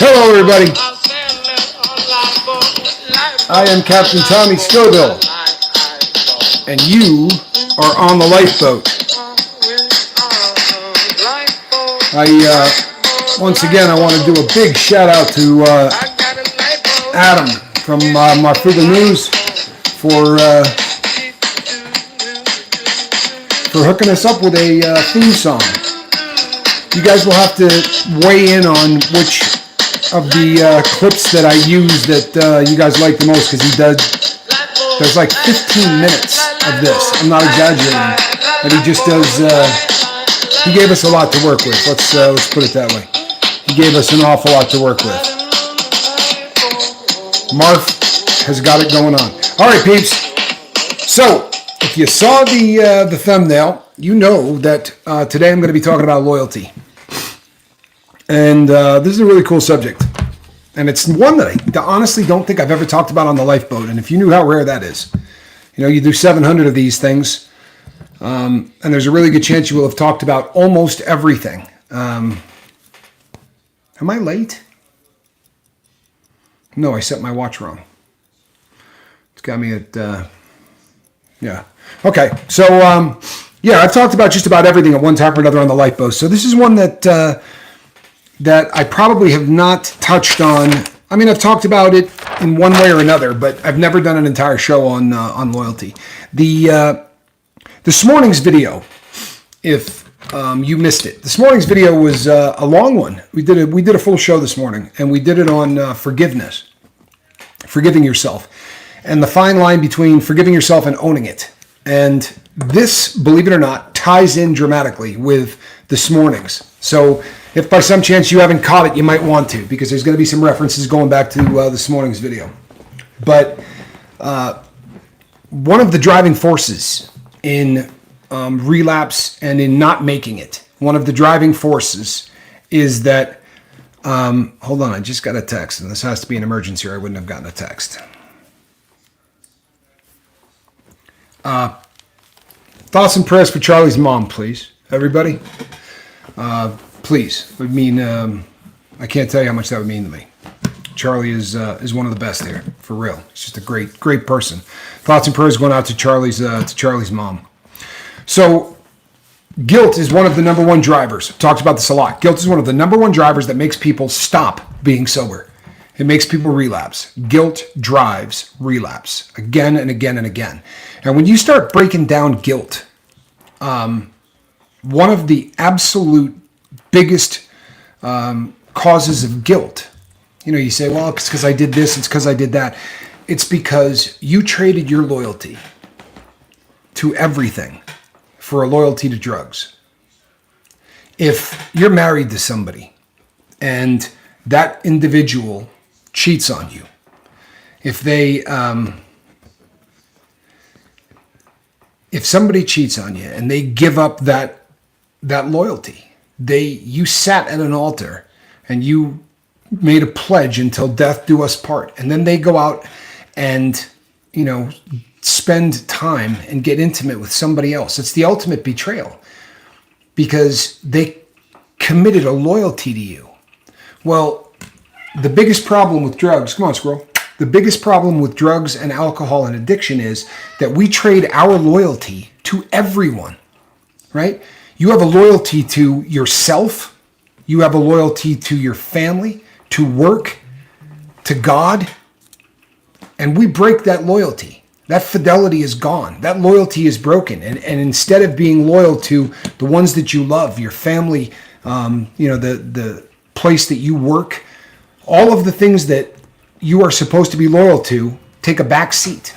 Hello, everybody. I am Captain Tommy Scoville, and you are on the lifeboat. Once again, I want to do a big shout out to Adam from Marfuga News for hooking us up with a theme song. You guys will have to weigh in on which of the clips that I use that you guys like the most, because there's like 15 minutes of this. I'm not exaggerating. But he just does, he gave us a lot to work with. Let's put it that way. He gave us an awful lot to work with. Marv has got it going on. All right, peeps. So, if you saw the thumbnail, you know that today I'm going to be talking about loyalty. And this is a really cool subject. And it's one that I honestly don't think I've ever talked about on the lifeboat. And if you knew how rare that is, you know, you do 700 of these things, and there's a really good chance you will have talked about almost everything. Am I late? No, I set my watch wrong. It's got me at, yeah. Okay, so, yeah, I've talked about just about everything at one time or another on the lifeboat. So this is one that I probably have not touched on. I mean, I've talked about it in one way or another, but I've never done an entire show on loyalty. This morning's video, if you missed it, this morning's video was a long one. We did a full show this morning, and we did it on forgiveness, forgiving yourself, and the fine line between forgiving yourself and owning it. And this, believe it or not, ties in dramatically with this morning's. So if by some chance you haven't caught it, you might want to, because there's going to be some references going back to this morning's video. But one of the driving forces in relapse and in not making it, one of the driving forces is that, hold on, I just got a text, and this has to be an emergency or I wouldn't have gotten a text. Thoughts and prayers for Charlie's mom, please, everybody. Please. I mean, I can't tell you how much that would mean to me. Charlie is one of the best here, for real. He's just a great person. Thoughts and prayers going out to Charlie's mom. So, guilt is one of the number one drivers. I've talked about this a lot. Guilt is one of the number one drivers that makes people stop being sober. It makes people relapse. Guilt drives relapse again and again and again. And when you start breaking down guilt, one of the absolute biggest causes of guilt, you know, you say, well, it's because I did this, it's because I did that. It's because you traded your loyalty to everything for a loyalty to drugs. If you're married to somebody and that individual cheats on you, if somebody cheats on you and they give up that loyalty, you sat at an altar and you made a pledge until death do us part, and then they go out and, you know, spend time and get intimate with somebody else. It's the ultimate betrayal, because they committed a loyalty to you. Well, the biggest problem with drugs, come on, squirrel. The biggest problem with drugs and alcohol and addiction is that we trade our loyalty to everyone, right? You have a loyalty to yourself. You have a loyalty to your family, to work, to God. And we break that loyalty. That fidelity is gone. That loyalty is broken. And instead of being loyal to the ones that you love, your family, you know, the place that you work, all of the things that you are supposed to be loyal to take a back seat.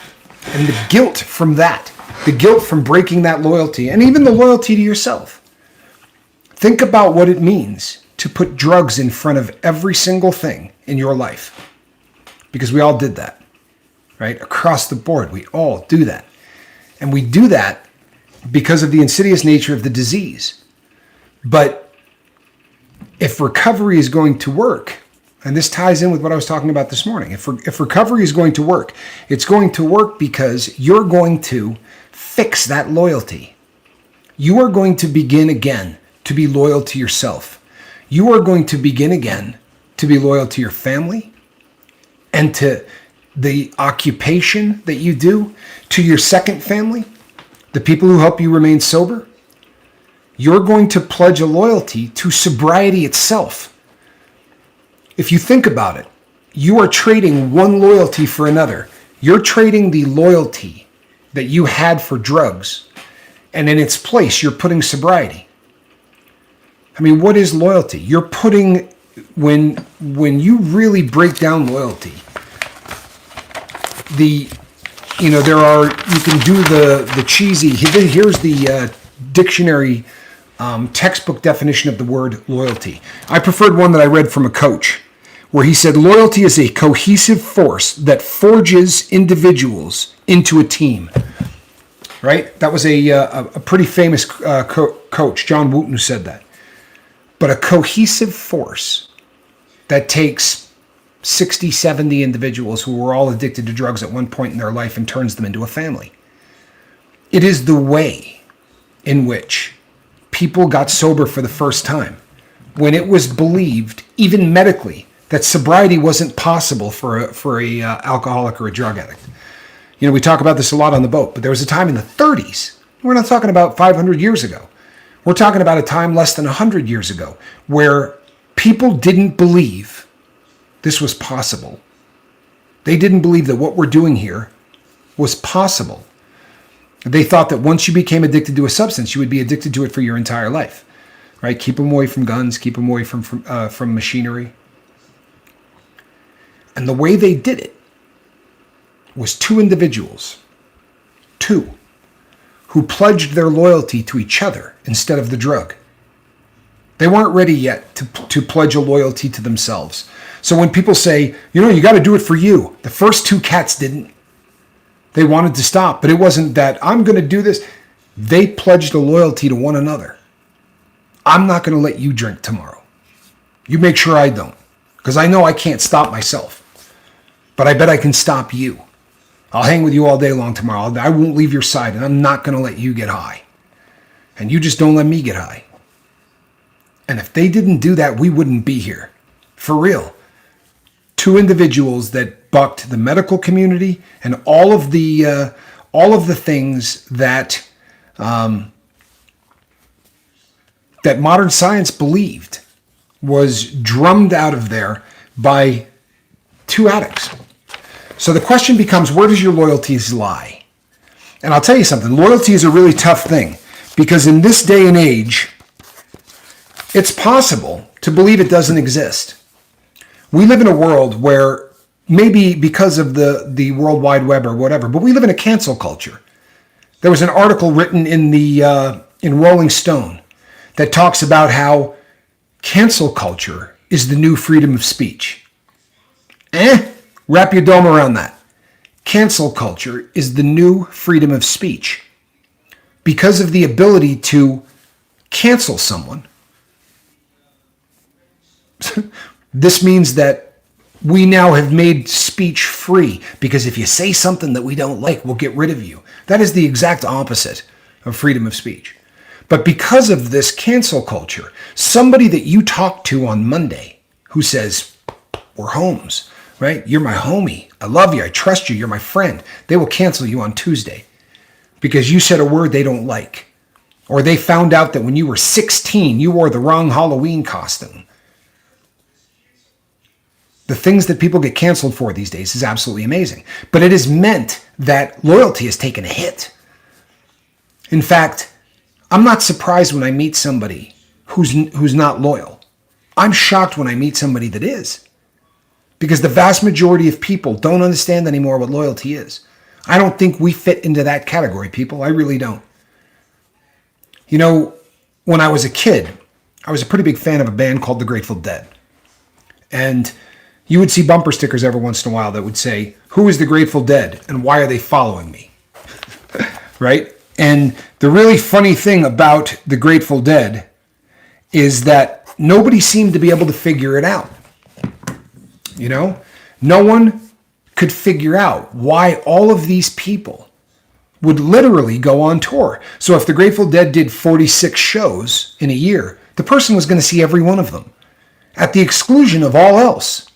And the guilt from that, the guilt from breaking that loyalty, and even the loyalty to yourself. Think about what it means to put drugs in front of every single thing in your life. Because we all did that, right? Across the board, we all do that. And we do that because of the insidious nature of the disease. But if recovery is going to work, and this ties in with what I was talking about this morning, if recovery is going to work, it's going to work because you're going to fix that loyalty. You are going to begin again to be loyal to yourself. You are going to begin again to be loyal to your family and to the occupation that you do, to your second family, the people who help you remain sober, you're going to pledge a loyalty to sobriety itself. If you think about it, you are trading one loyalty for another. You're trading the loyalty that you had for drugs, and in its place, you're putting sobriety. I mean, what is loyalty? You're putting, when you really break down loyalty, you can do the cheesy, here's the dictionary textbook definition of the word loyalty. I preferred one that I read from a coach, where he said loyalty is a cohesive force that forges individuals into a team. Right? That was a pretty famous coach, John Wooten, who said that. But a cohesive force that takes 60, 70 individuals who were all addicted to drugs at one point in their life and turns them into a family. It is the way in which people got sober for the first time, when it was believed, even medically, that sobriety wasn't possible for a alcoholic or a drug addict. You know, we talk about this a lot on the boat, but there was a time in the 30s. We're not talking about 500 years ago. We're talking about a time less than 100 years ago where people didn't believe this was possible. They didn't believe that what we're doing here was possible. They thought that once you became addicted to a substance, you would be addicted to it for your entire life, right? Keep them away from guns, keep them away from machinery. And the way they did it was two individuals, who pledged their loyalty to each other instead of the drug. They weren't ready yet to pledge a loyalty to themselves. So when people say, you got to do it for you, the first two cats didn't. They wanted to stop, but it wasn't that I'm going to do this. They pledged a loyalty to one another. I'm not going to let you drink tomorrow. You make sure I don't, because I know I can't stop myself. But I bet I can stop you. I'll hang with you all day long tomorrow. I won't leave your side, and I'm not going to let you get high. And you just don't let me get high. And if they didn't do that, we wouldn't be here. For real. Two individuals that bucked the medical community and all of the things that that modern science believed was drummed out of there by two addicts. So the question becomes, where does your loyalties lie? And I'll tell you something, loyalty is a really tough thing, because in this day and age, it's possible to believe it doesn't exist. We live in a world where, maybe because of the World Wide Web or whatever, but we live in a cancel culture. There was an article written in Rolling Stone that talks about how cancel culture is the new freedom of speech. Wrap your dome around that. Cancel culture is the new freedom of speech. Because of the ability to cancel someone, this means that we now have made speech free, because if you say something that we don't like, we'll get rid of you. That is the exact opposite of freedom of speech. But because of this cancel culture, somebody that you talk to on Monday who says, we're homes, right? You're my homie. I love you. I trust you. You're my friend. They will cancel you on Tuesday because you said a word they don't like. Or they found out that when you were 16, you wore the wrong Halloween costume. The things that people get canceled for these days is absolutely amazing. But it has meant that loyalty has taken a hit. In fact, I'm not surprised when I meet somebody who's not loyal. I'm shocked when I meet somebody that is. Because the vast majority of people don't understand anymore what loyalty is. I don't think we fit into that category, people. I really don't. You know, when I was a kid, I was a pretty big fan of a band called the Grateful Dead. And you would see bumper stickers every once in a while that would say, who is the Grateful Dead and why are they following me? Right? And the really funny thing about the Grateful Dead is that nobody seemed to be able to figure it out. You know, no one could figure out why all of these people would literally go on tour. So if the Grateful Dead did 46 shows in a year, the person was going to see every one of them. at the exclusion of all else,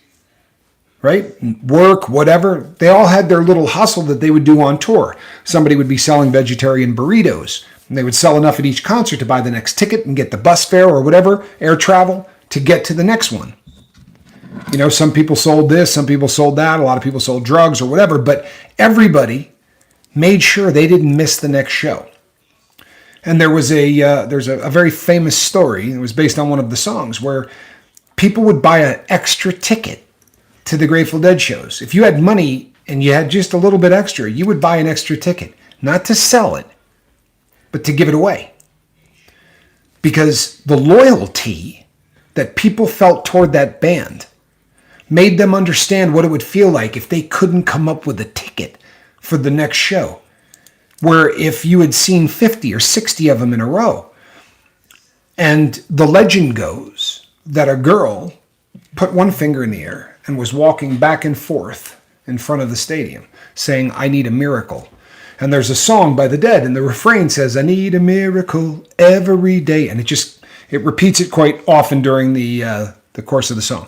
right? Work, whatever. They all had their little hustle that they would do on tour. Somebody would be selling vegetarian burritos, and they would sell enough at each concert to buy the next ticket and get the bus fare or whatever, air travel, to get to the next one. You know, some people sold this, some people sold that, a lot of people sold drugs or whatever, but everybody made sure they didn't miss the next show. And there's a very famous story, it was based on one of the songs, where people would buy an extra ticket to the Grateful Dead shows. If you had money and you had just a little bit extra, you would buy an extra ticket, not to sell it, but to give it away. Because the loyalty that people felt toward that band made them understand what it would feel like if they couldn't come up with a ticket for the next show. Where if you had seen 50 or 60 of them in a row, and the legend goes that a girl put one finger in the air and was walking back and forth in front of the stadium saying, "I need a miracle." And there's a song by the Dead, and the refrain says, "I need a miracle every day." And it repeats it quite often during the course of the song.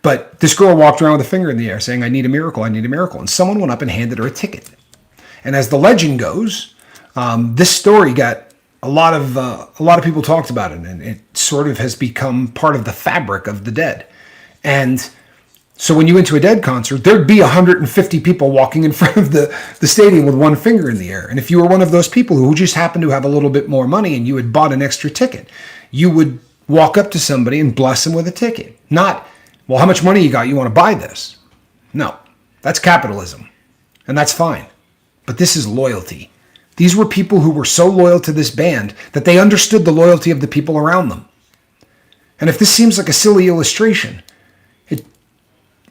But this girl walked around with a finger in the air saying, "I need a miracle, I need a miracle." And someone went up and handed her a ticket. And as the legend goes, this story got a lot of people talked about it, and it sort of has become part of the fabric of the Dead. And so when you went to a Dead concert, there'd be 150 people walking in front of the stadium with one finger in the air. And if you were one of those people who just happened to have a little bit more money and you had bought an extra ticket, you would walk up to somebody and bless them with a ticket. Not, "Well, how much money you got? You want to buy this?" No, that's capitalism. And that's fine. But this is loyalty. These were people who were so loyal to this band that they understood the loyalty of the people around them. And if this seems like a silly illustration,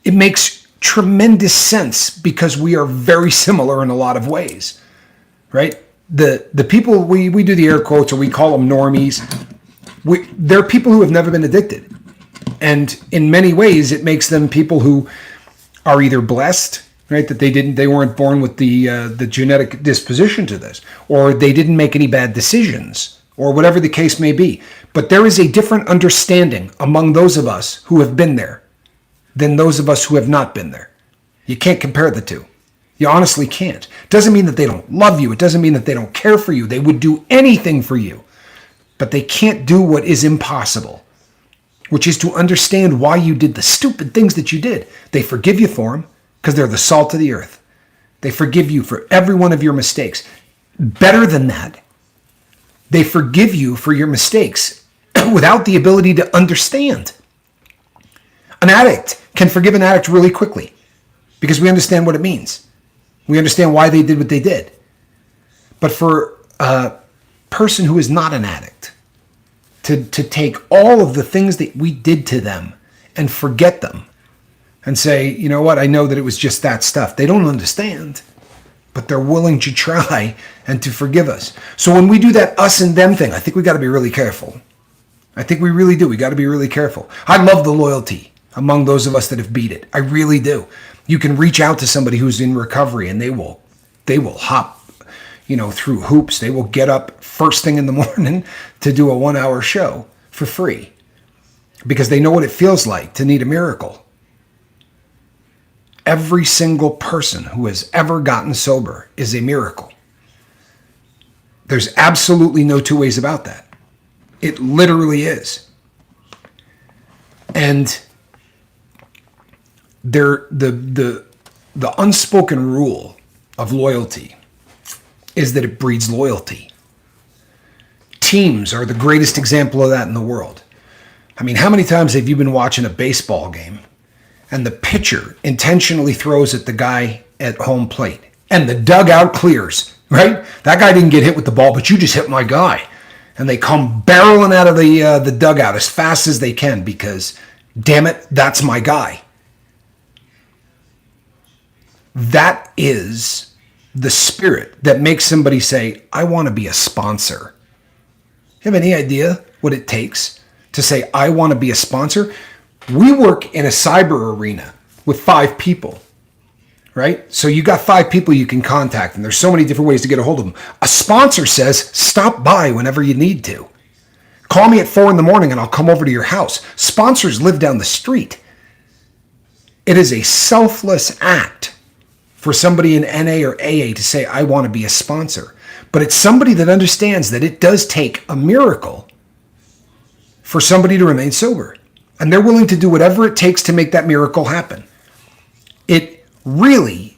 it makes tremendous sense because we are very similar in a lot of ways, right? The people, we do the air quotes, or we call them normies. They're people who have never been addicted. And in many ways, it makes them people who are either blessed, right, that they weren't born with the genetic disposition to this, or they didn't make any bad decisions, or whatever the case may be. But there is a different understanding among those of us who have been there than those of us who have not been there. You can't compare the two. You honestly can't. It doesn't mean that they don't love you. It doesn't mean that they don't care for you. They would do anything for you. But they can't do what is impossible, which is to understand why you did the stupid things that you did. They forgive you for them because they're the salt of the earth. They forgive you for every one of your mistakes. Better than that, they forgive you for your mistakes without the ability to understand. An addict can forgive an addict really quickly because we understand what it means. We understand why they did what they did. But for a person who is not an addict, to take all of the things that we did to them and forget them and say, "You know what, I know that it was just that stuff." They don't understand, but they're willing to try and to forgive us. So when we do that us and them thing, I think we got to be really careful. I think we really do. We got to be really careful. I love the loyalty among those of us that have beat it. I really do. You can reach out to somebody who's in recovery and they will hop, through hoops. They will get up first thing in the morning to do a 1-hour show for free because they know what it feels like to need a miracle. Every single person who has ever gotten sober is a miracle. There's absolutely no two ways about that. It literally is. And the unspoken rule of loyalty is that it breeds loyalty. Teams are the greatest example of that in the world. I mean, how many times have you been watching a baseball game and the pitcher intentionally throws at the guy at home plate and the dugout clears, right? That guy didn't get hit with the ball, but you just hit my guy. And they come barreling out of the dugout as fast as they can because, damn it, that's my guy. That is the spirit that makes somebody say, "I want to be a sponsor." You have any idea what it takes to say, "I want to be a sponsor"? We work in a cyber arena with 5 people, right? So you got 5 people you can contact, and there's so many different ways to get a hold of them. A sponsor says, "Stop by whenever you need to." Call me at 4 in the morning and I'll come over to your house. Sponsors live down the street. It is a selfless act for somebody in NA or AA to say, I want to be a sponsor. But it's somebody that understands that it does take a miracle for somebody to remain sober. And they're willing to do whatever it takes to make that miracle happen. It really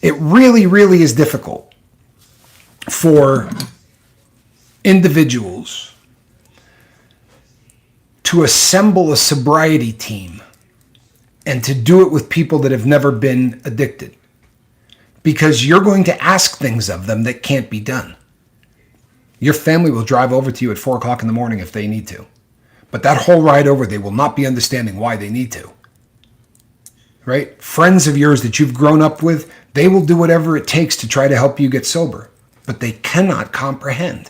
is difficult for individuals to assemble a sobriety team and to do it with people that have never been addicted, because you're going to ask things of them that can't be done. Your family will drive over to you at 4 o'clock in the morning if they need to, but that whole ride over, they will not be understanding why they need to. Right? Friends of yours that you've grown up with, they will do whatever it takes to try to help you get sober, but they cannot comprehend.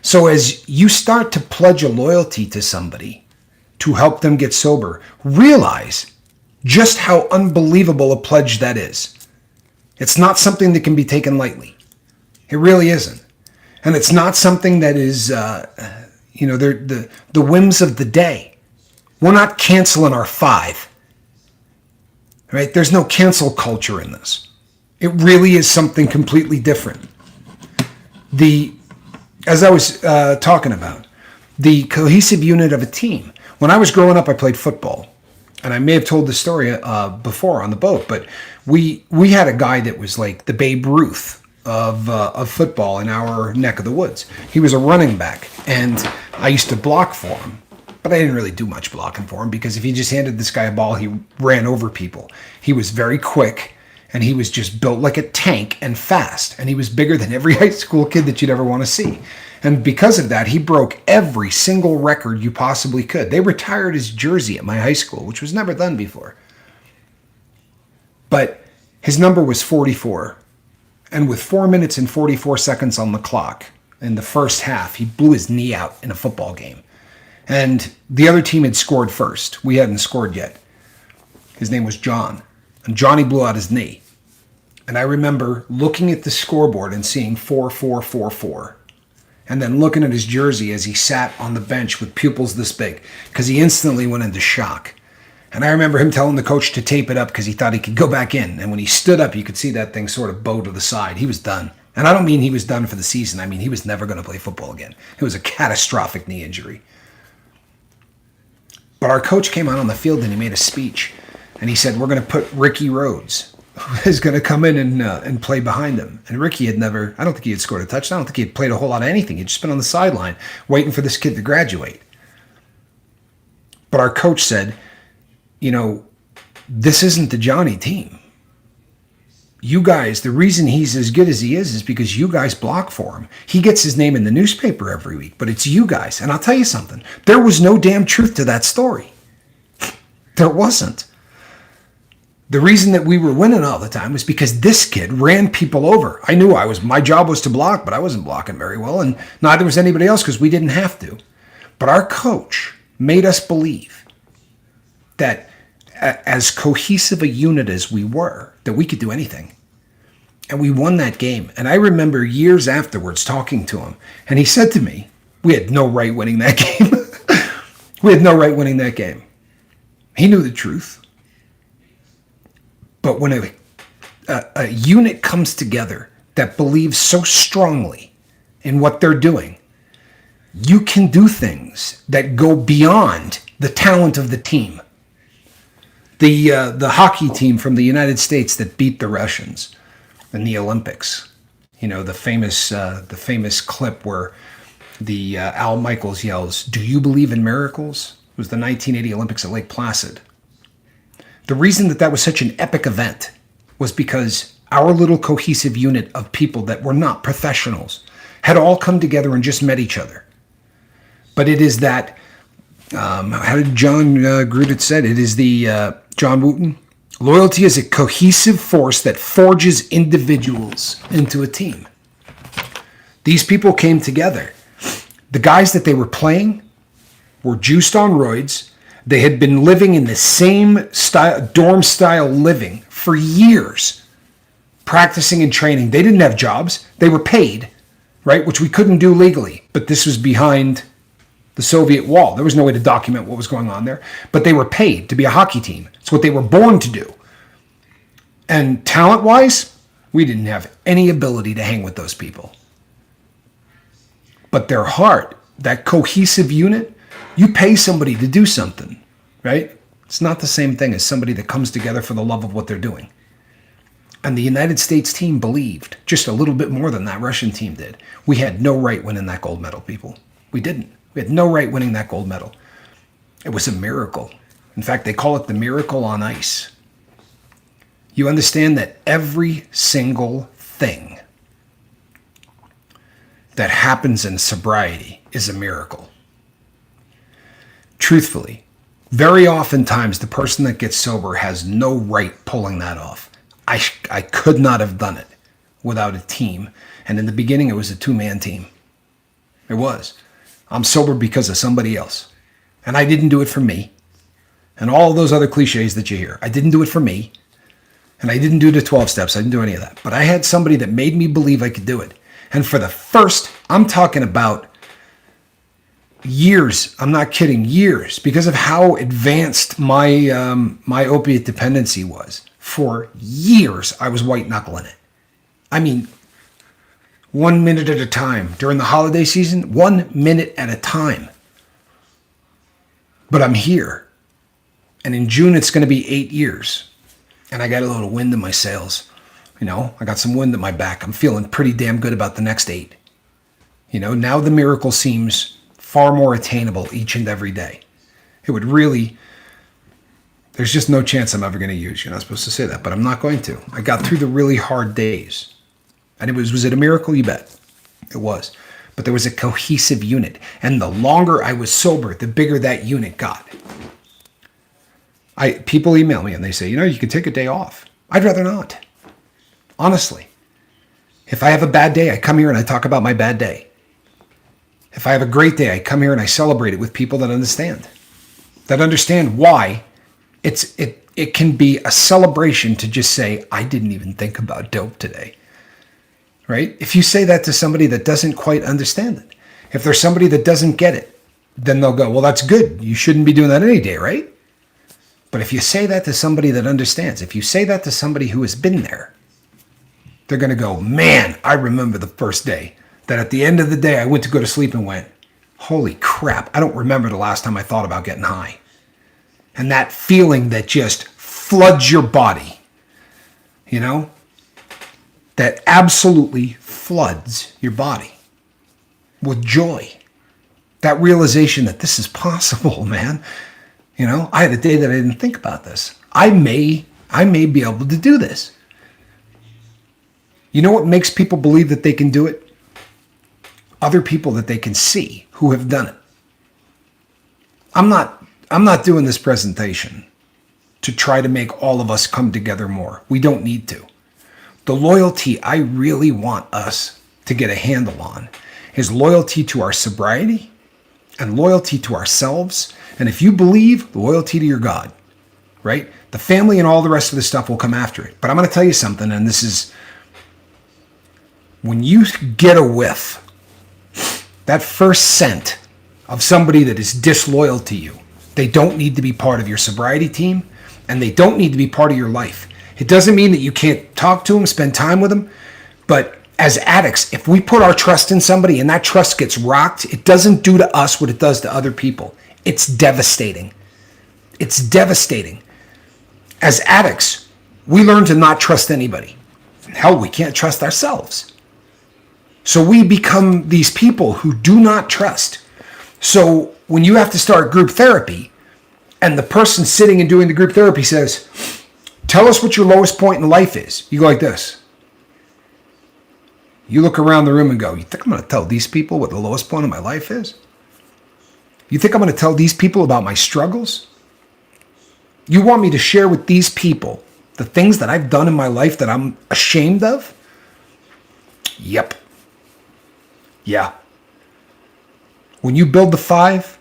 So as you start to pledge a loyalty to somebody to help them get sober, realize just how unbelievable a pledge that is. It's not something that can be taken lightly. It really isn't. And it's not something that is, the whims of the day. We're not canceling our 5. Right? There's no cancel culture in this. It really is something completely different. As I was talking about, the cohesive unit of a team. When I was growing up, I played football. And I may have told this story before on the boat, but we had a guy that was like the Babe Ruth of football in our neck of the woods. He was a running back, and I used to block for him. But I didn't really do much blocking for him, because if you just handed this guy a ball, he ran over people. He was very quick, and he was just built like a tank and fast. And he was bigger than every high school kid that you'd ever want to see. And because of that, he broke every single record you possibly could. They retired his jersey at my high school, which was never done before. But his number was 44. And with 4 minutes and 44 seconds on the clock in the first half, he blew his knee out in a football game. And the other team had scored first. We hadn't scored yet. His name was John. And Johnny blew out his knee. And I remember looking at the scoreboard and seeing 4-4-4-4. And then looking at his jersey as he sat on the bench with pupils this big, because he instantly went into shock. And I remember him telling the coach to tape it up because he thought he could go back in. And when he stood up, you could see that thing sort of bow to the side. He was done. And I don't mean he was done for the season. I mean he was never going to play football again. It was a catastrophic knee injury. But our coach came out on the field and he made a speech. And he said, we're going to put Ricky Rhodes, who is going to come in and play behind him. And Ricky had never, I don't think he had scored a touchdown. I don't think he had played a whole lot of anything. He'd just been on the sideline waiting for this kid to graduate. But our coach said, this isn't the Johnny team. You guys, the reason he's as good as he is because you guys block for him. He gets his name in the newspaper every week, but it's you guys. And I'll tell you something. There was no damn truth to that story. There wasn't. The reason that we were winning all the time was because this kid ran people over. I knew my job was to block, but I wasn't blocking very well, and neither was anybody else because we didn't have to. But our coach made us believe that as cohesive a unit as we were, that we could do anything. And we won that game. And I remember years afterwards talking to him, and he said to me, we had no right winning that game. We had no right winning that game. He knew the truth. But when a unit comes together that believes so strongly in what they're doing, you can do things that go beyond the talent of the team. The hockey team from the United States that beat the Russians in the Olympics, the famous clip where the Al Michaels yells, "Do you believe in miracles?" It was the 1980 Olympics at Lake Placid. The reason that was such an epic event was because our little cohesive unit of people that were not professionals had all come together and just met each other. But it is that, how did John Grudit said? It is the, John Wooten, loyalty is a cohesive force that forges individuals into a team. These people came together. The guys that they were playing were juiced on roids. They had been living in the same dorm style living for years, practicing and training. They didn't have jobs. They were paid. right? Which we couldn't do legally, but this was behind the Soviet wall. There was no way to document what was going on there, but they were paid to be a hockey team. It's what they were born to do. And talent-wise, we didn't have any ability to hang with those people. But their heart, that cohesive unit, you pay somebody to do something, right? It's not the same thing as somebody that comes together for the love of what they're doing. And the United States team believed just a little bit more than that Russian team did. We had no right winning that gold medal, people. We didn't. We had no right winning that gold medal. It was a miracle. In fact, they call it the miracle on ice. You understand that every single thing that happens in sobriety is a miracle. Truthfully, very oftentimes the person that gets sober has no right pulling that off. I could not have done it without a team. And in the beginning, it was a two-man team. It was. I'm sober because of somebody else. And I didn't do it for me. And all those other cliches that you hear. I didn't do it for me. And I didn't do the 12 steps. I didn't do any of that. But I had somebody that made me believe I could do it. And for the first, I'm talking about years, I'm not kidding, years, because of how advanced my opiate dependency was. For years, I was white knuckling it. I mean, 1 minute at a time. During the holiday season, 1 minute at a time. But I'm here. And in June, it's going to be 8 years. And I got a little wind in my sails. You know, I got some wind at my back. I'm feeling pretty damn good about the next 8. You know, now the miracle seems far more attainable each and every day. It would really, there's just no chance I'm ever going to use. You're not supposed to say that, but I'm not going to. I got through the really hard days. And was it a miracle? You bet. It was. But there was a cohesive unit. And the longer I was sober, the bigger that unit got. People email me and they say, you know, you can take a day off. I'd rather not. Honestly. If I have a bad day, I come here and I talk about my bad day. If I have a great day, I come here and I celebrate it with people that understand. That understand why it can be a celebration to just say, I didn't even think about dope today. Right? If you say that to somebody that doesn't quite understand it, if there's somebody that doesn't get it, then they'll go, well, that's good. You shouldn't be doing that any day, right? But if you say that to somebody that understands, if you say that to somebody who has been there, they're going to go, man, I remember the first day that at the end of the day, I went to go to sleep and went, holy crap, I don't remember the last time I thought about getting high. And that feeling that just floods your body, you know, that absolutely floods your body with joy. That realization that this is possible, man. You know, I had a day that I didn't think about this. I may be able to do this. You know what makes people believe that they can do it? Other people that they can see who have done it. I'm not doing this presentation to try to make all of us come together more. We don't need to. The loyalty I really want us to get a handle on is loyalty to our sobriety and loyalty to ourselves. And if you believe, loyalty to your God, right? The family and all the rest of the stuff will come after it. But I'm going to tell you something, and this is, when you get a whiff, that first scent of somebody that is disloyal to you, they don't need to be part of your sobriety team, and they don't need to be part of your life. It doesn't mean that you can't talk to them, spend time with them, but as addicts, if we put our trust in somebody and that trust gets rocked, it doesn't do to us what it does to other people. It's devastating. It's devastating. As addicts, we learn to not trust anybody. Hell, we can't trust ourselves. So we become these people who do not trust. So when you have to start group therapy and the person sitting and doing the group therapy says, tell us what your lowest point in life is. You go like this. You look around the room and go, you think I'm going to tell these people what the lowest point of my life is? You think I'm going to tell these people about my struggles? You want me to share with these people the things that I've done in my life that I'm ashamed of? Yep. Yeah. When you build the 5,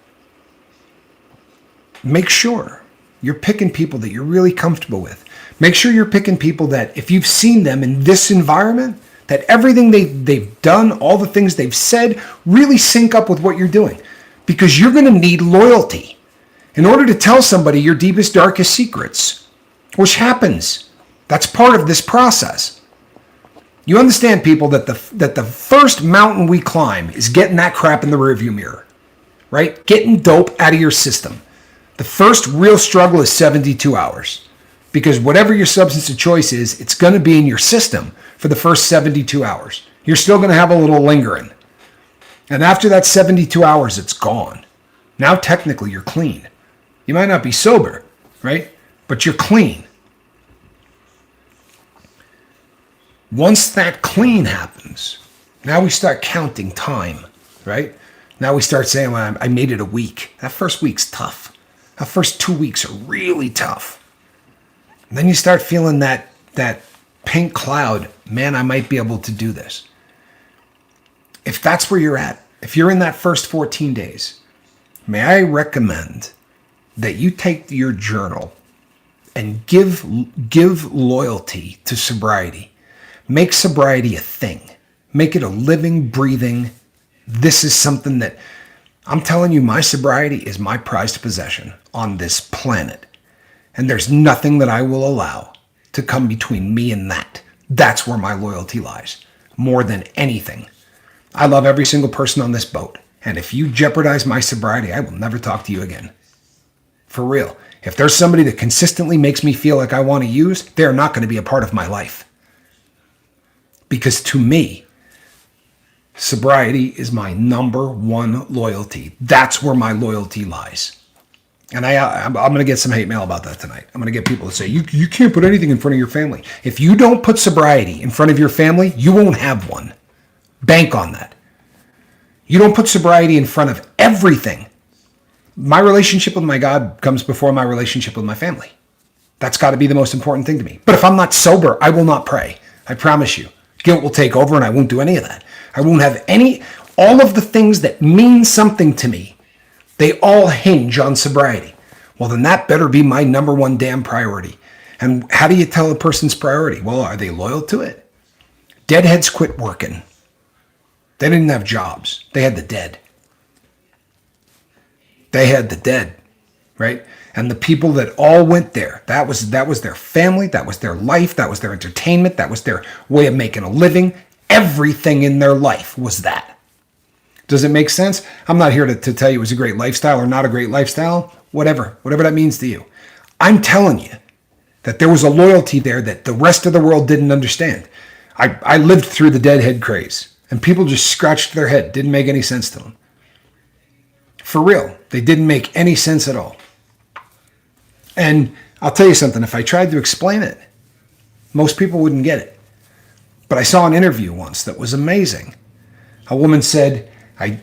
make sure you're picking people that you're really comfortable with. Make sure you're picking people that if you've seen them in this environment, that everything they've done, all the things they've said, really sync up with what you're doing. Because you're going to need loyalty in order to tell somebody your deepest, darkest secrets, which happens. That's part of this process. You understand, people, that the first mountain we climb is getting that crap in the rearview mirror, right? Getting dope out of your system. The first real struggle is 72 hours. Because whatever your substance of choice is, it's going to be in your system for the first 72 hours. You're still going to have a little lingering. And after that 72 hours, it's gone. Now, technically, you're clean. You might not be sober, right? But you're clean. Once that clean happens, now we start counting time, right? Now we start saying, well, I made it a week. That first week's tough. That first 2 weeks are really tough. And then you start feeling that pink cloud, man, I might be able to do this. If that's where you're at, if you're in that first 14 days, may I recommend that you take your journal and give loyalty to sobriety. Make sobriety a thing. Make it a living, breathing. This is something that I'm telling you, my sobriety is my prized possession on this planet. And there's nothing that I will allow to come between me and that. That's where my loyalty lies, more than anything. I love every single person on this boat. And if you jeopardize my sobriety, I will never talk to you again. For real. If there's somebody that consistently makes me feel like I want to use, they're not going to be a part of my life. Because to me, sobriety is my number one loyalty. That's where my loyalty lies. And I'm going to get some hate mail about that tonight. I'm going to get people to say, you can't put anything in front of your family. If you don't put sobriety in front of your family, you won't have one. Bank on that. You don't put sobriety in front of everything. My relationship with my God comes before my relationship with my family. That's got to be the most important thing to me. But if I'm not sober, I will not pray. I promise you. Guilt will take over and I won't do any of that. I won't have all of the things that mean something to me. They all hinge on sobriety. Well, then that better be my number one damn priority. And how do you tell a person's priority? Well, are they loyal to it? Deadheads quit working. They didn't have jobs. They had the dead. They had the dead, right? And the people that all went there, that was their family, that was their life, that was their entertainment, that was their way of making a living. Everything in their life was that. Does it make sense? I'm not here to tell you it was a great lifestyle or not a great lifestyle. Whatever that means to you. I'm telling you that there was a loyalty there that the rest of the world didn't understand. I lived through the deadhead craze, and people just scratched their head. Didn't make any sense to them. For real. They didn't make any sense at all. And I'll tell you something. If I tried to explain it, most people wouldn't get it. But I saw an interview once that was amazing. A woman said,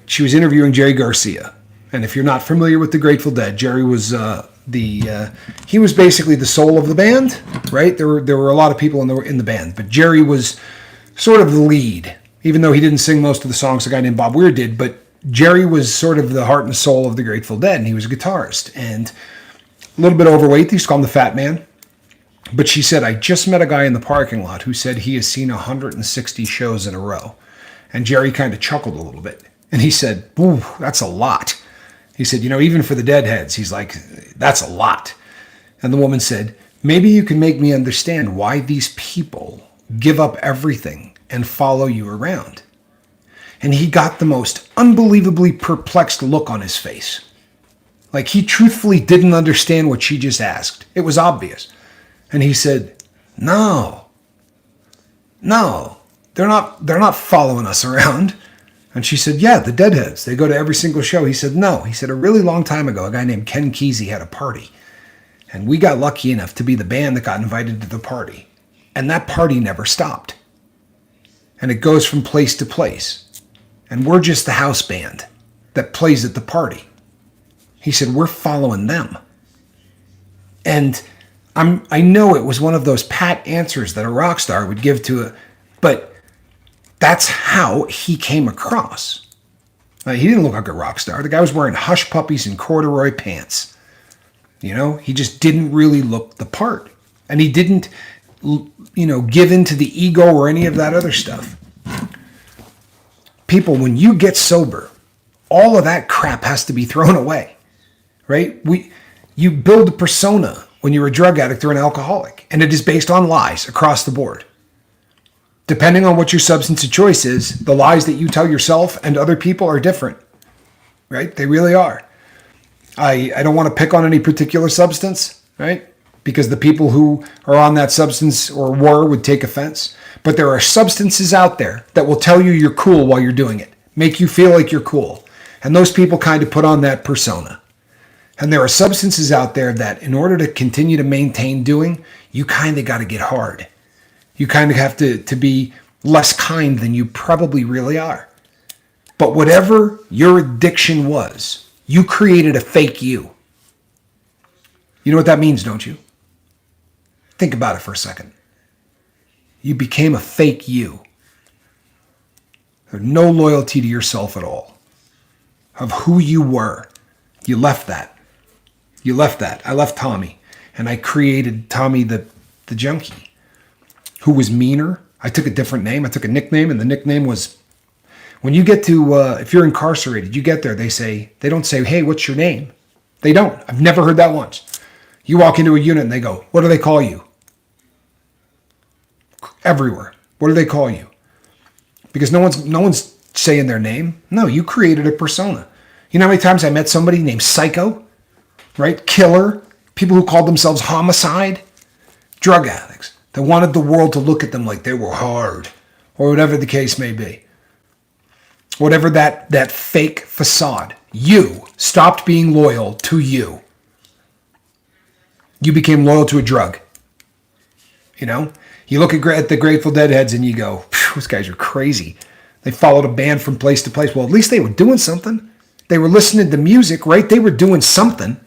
she was interviewing Jerry Garcia. And if you're not familiar with the Grateful Dead, Jerry was he was basically the soul of the band, right? There were a lot of people in the band, but Jerry was sort of the lead, even though he didn't sing most of the songs. A guy named Bob Weir did, but Jerry was sort of the heart and soul of the Grateful Dead, and he was a guitarist and a little bit overweight. They used to call him the Fat Man. But she said, I just met a guy in the parking lot who said he has seen 160 shows in a row. And Jerry kind of chuckled a little bit. And he said, ooh, that's a lot. He said, even for the deadheads, he's like, that's a lot. And the woman said, maybe you can make me understand why these people give up everything and follow you around. And he got the most unbelievably perplexed look on his face. Like he truthfully didn't understand what she just asked. It was obvious. And he said, no, they're not following us around. And she said, yeah, the Deadheads, they go to every single show. He said, no. He said, a really long time ago, a guy named Ken Kesey had a party. And we got lucky enough to be the band that got invited to the party. And that party never stopped. And it goes from place to place. And we're just the house band that plays at the party. He said, we're following them. And I know it was one of those pat answers that a rock star would give to but that's how he came across. He didn't look like a rock star. The guy was wearing hush puppies and corduroy pants. He just didn't really look the part. And he didn't, give in to the ego or any of that other stuff. People, when you get sober, all of that crap has to be thrown away, right? You build a persona when you're a drug addict or an alcoholic, and it is based on lies across the board. Depending on what your substance of choice is, the lies that you tell yourself and other people are different, right? They really are. I don't want to pick on any particular substance, right? Because the people who are on that substance or would take offense. But there are substances out there that will tell you you're cool while you're doing it, make you feel like you're cool. And those people kind of put on that persona. And there are substances out there that in order to continue to maintain doing, you kind of got to get hard. You kind of have to be less kind than you probably really are. But whatever your addiction was, you created a fake you. You know what that means, don't you? Think about it for a second. You became a fake you. There's no loyalty to yourself at all. Of who you were. You left that. You left that. I left Tommy. And I created Tommy the junkie. Who was meaner. I took a different name. I took a nickname. And the nickname was... When you get to... if you're incarcerated, you get there. They don't say, hey, what's your name? They don't. I've never heard that once. You walk into a unit and they go, what do they call you? Everywhere. What do they call you? Because no one's saying their name. No, you created a persona. You know how many times I met somebody named Psycho? Right? Killer. People who called themselves homicide. Drug addicts. That wanted the world to look at them like they were hard. Or whatever the case may be. Whatever that fake facade. You stopped being loyal to you. You became loyal to a drug. You know? You look at the Grateful Dead heads and you go, those guys are crazy. They followed a band from place to place. Well, at least they were doing something. They were listening to music, right? They were doing something.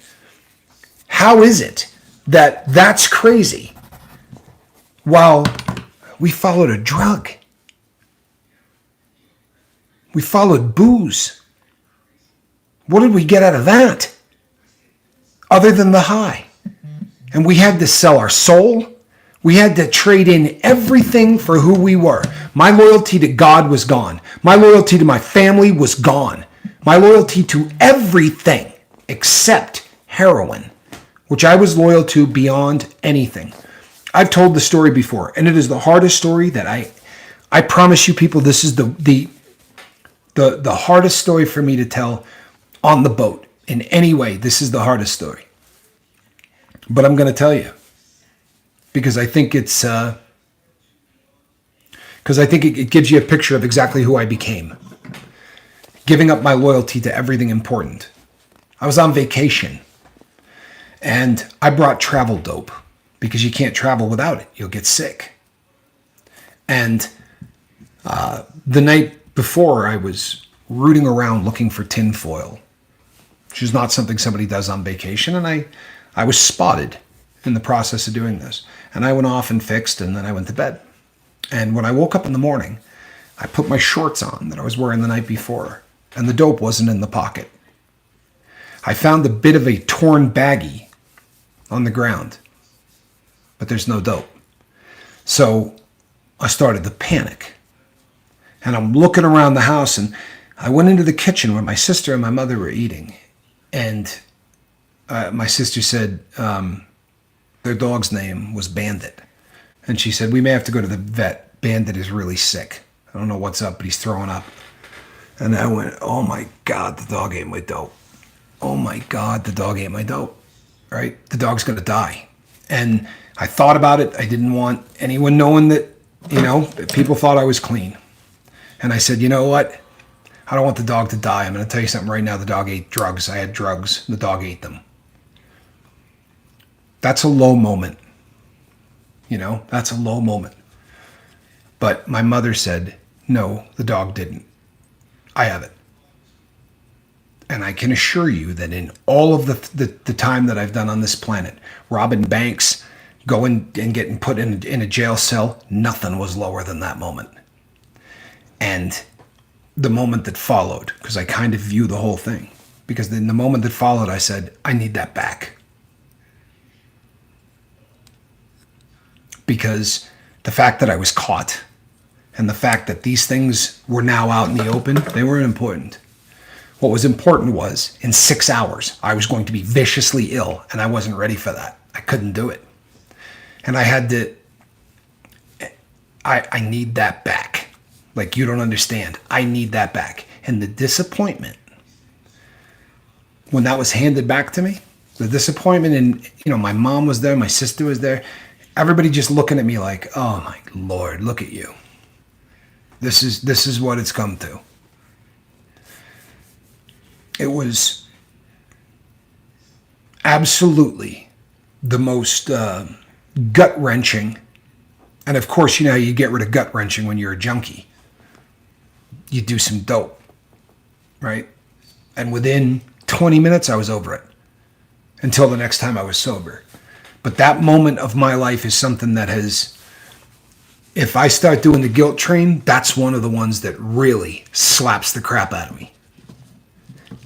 How is it that that's crazy while we followed a drug? We followed booze. What did we get out of that? Other than the high. And we had to sell our soul. We had to trade in everything for who we were. My loyalty to God was gone. My loyalty to my family was gone. My loyalty to everything except heroin, which I was loyal to beyond anything. I've told the story before, and it is the hardest story that I promise you people, this is the hardest story for me to tell on the boat. In any way, this is the hardest story. But I'm going to tell you. Because I think it gives you a picture of exactly who I became. Giving up my loyalty to everything important. I was on vacation. And I brought travel dope. Because you can't travel without it. You'll get sick. And the night before, I was rooting around looking for tinfoil. Which is not something somebody does on vacation. And I was spotted in the process of doing this. And I went off and fixed, and then I went to bed. And when I woke up in the morning, I put my shorts on that I was wearing the night before, and the dope wasn't in the pocket. I found a bit of a torn baggie on the ground, but there's no dope. So I started to panic. And I'm looking around the house, and I went into the kitchen where my sister and my mother were eating. And my sister said, their dog's name was Bandit. And she said, we may have to go to the vet. Bandit is really sick. I don't know what's up, but he's throwing up. And I went, oh my God, the dog ate my dope. Oh my God, the dog ate my dope. Right? The dog's going to die. And I thought about it. I didn't want anyone knowing that, that people thought I was clean. And I said, you know what? I don't want the dog to die. I'm going to tell you something right now. The dog ate drugs. I had drugs. The dog ate them. That's a low moment. That's a low moment. But my mother said, no, the dog didn't. I have it. And I can assure you that in all of the time that I've done on this planet, robbing banks, going and getting put in a jail cell, nothing was lower than that moment. And the moment that followed, because I kind of view the whole thing, because in the moment that followed, I said, I need that back. because the fact that I was caught and the fact that these things were now out in the open, they weren't important. What was important was in 6 hours, I was going to be viciously ill, and I wasn't ready for that. I couldn't do it. And I need that back. Like, you don't understand. I need that back. And the disappointment, when that was handed back to me, the disappointment, and my mom was there, my sister was there, everybody just looking at me like, oh my Lord, look at you. This is what it's come to. It was absolutely the most gut-wrenching. And of course, you get rid of gut-wrenching when you're a junkie. You do some dope, right? And within 20 minutes, I was over it. Until the next time I was sober. But that moment of my life is something that if I start doing the guilt train, that's one of the ones that really slaps the crap out of me.